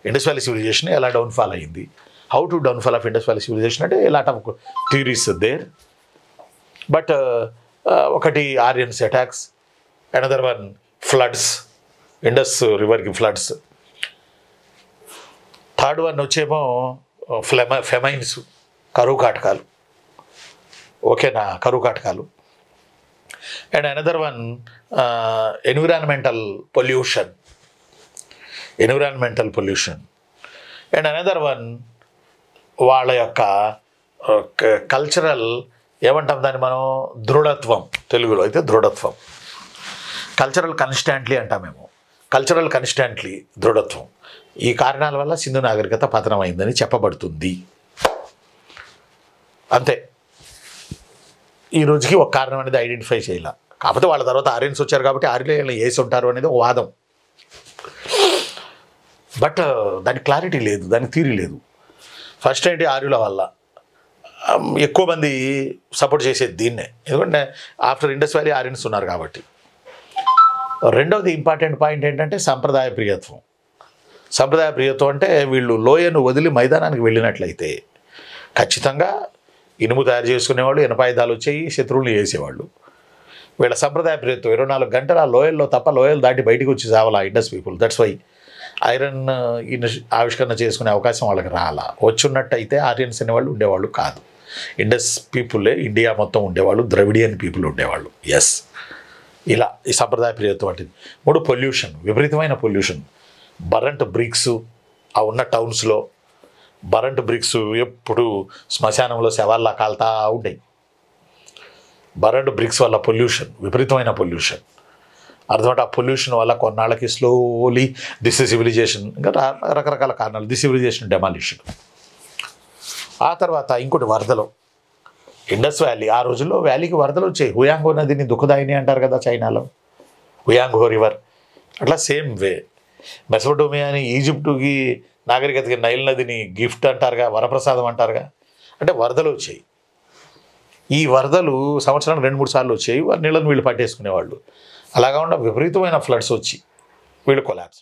Indus valley civilization ఎలా downfall అయింది, how to downfall of Indus valley civilization అంటే lot of theories there. But ఒకటి Aryans attacks, another one floods, Indus రివర్కి floods, third one వచ్చేమో famines, కరువు కాటకాలు. ఓకేనా, కరువు కాటకాలు. And another one environmental pollution, and another one వాళ్ళ యొక్క కల్చరల్, ఏమంటాం దాన్ని మనం, దృఢత్వం, తెలుగులో అయితే దృఢత్వం, కల్చరల్ కన్స్టాంట్లీ అంటాం మేము, కల్చరల్ కన్స్టాంట్లీ, దృఢత్వం. ఈ కారణాల వల్ల సింధు నాగరికత పతనమైందని చెప్పబడుతుంది. అంతే. ఈ రోజుకి ఒక కారణం అనేది ఐడెంటిఫై చేయాల. కాకపోతే వాళ్ళ తర్వాత ఆర్యన్స్ వచ్చారు కాబట్టి ఆర్యులు వేసి ఉంటారు అనేది ఒక వాదం. బట్ దానికి క్లారిటీ లేదు, దానికి థియరీ లేదు. ఫస్ట్ ఏంటి, ఆర్యుల వల్ల ఎక్కువ మంది సపోర్ట్ చేసేది దీన్నే, ఎందుకంటే ఆఫ్టర్ ఇండస్ వ్యాలీ ఆర్యన్స్ ఉన్నారు కాబట్టి. రెండవది ఇంపార్టెంట్ పాయింట్ ఏంటంటే సంప్రదాయ ప్రియత్వం. సంప్రదాయ ప్రియత్వం అంటే వీళ్ళు లోయను వదిలి మైదానానికి వెళ్ళినట్లయితే ఖచ్చితంగా ఇనుము తయారు చేసుకునేవాళ్ళు, ఇనపాయుధాలు వచ్చేవి, శత్రువులు వేసేవాళ్ళు. వీళ్ళ సంప్రదాయ ప్రియత్వం 24 గంటలు ఆ లోయల్లో తప్ప లోయలు దాటి బయటికి వచ్చి చావాలా Indus people. That's why iron ఆవిష్కరణ చేసుకునే అవకాశం వాళ్ళకి రాలా. వచ్చున్నట్టయితే ఆర్యన్స్ అనేవాళ్ళు ఉండేవాళ్ళు కాదు. ఇండస్ పీపులే ఇండియా మొత్తం ఉండేవాళ్ళు, ద్రవిడియన్ పీపుల్ ఉండేవాళ్ళు. ఎస్, ఇలా ఈ సంప్రదాయ ప్రియత్వం అంటే. 3 పొల్యూషన్, విపరీతమైన పొల్యూషన్. బరంట్ బ్రిక్స్ ఆ ఉన్న టౌన్స్లో, బరంట్ బ్రిక్స్ ఎప్పుడు శ్మశానంలో శవాల్లా కాలుతా ఉంటాయి. బరంట్ బ్రిక్స్ వల్ల పొల్యూషన్, విపరీతమైన పొల్యూషన్. అర్థమంటే ఆ పొల్యూషన్ వల్ల కొన్నాళ్ళకి స్లోలీ సివిలైజేషన్, ఇంకా రకరకాల కారణాలు, సివిలైజేషన్ డెమాలిషన్. ఆ తర్వాత ఇంకోటి వరదలు. ఇండస్ వ్యాలీ, ఆ రోజుల్లో వ్యాలీకి వరదలు వచ్చాయి. హుయాంగో నదిని దుఃఖదాయిని అంటారు కదా చైనాలో, హుయాంగో రివర్. అట్లా సేమ్ వే మెసోపొటేమియాని, ఈజిప్టుకి నాగరికతకి నైల్ నదిని గిఫ్ట్ అంటారుగా, వరప్రసాదం అంటారుగా. అంటే వరదలు వచ్చాయి. ఈ వరదలు సంవత్సరానికి 2-3 సార్లు వచ్చాయి. నీళ్ళని వీళ్ళు పట్టేసుకునేవాళ్ళు. అలాగా ఉన్న విపరీతమైన ఫ్లడ్స్ వచ్చి వీళ్ళు కొలాప్స్.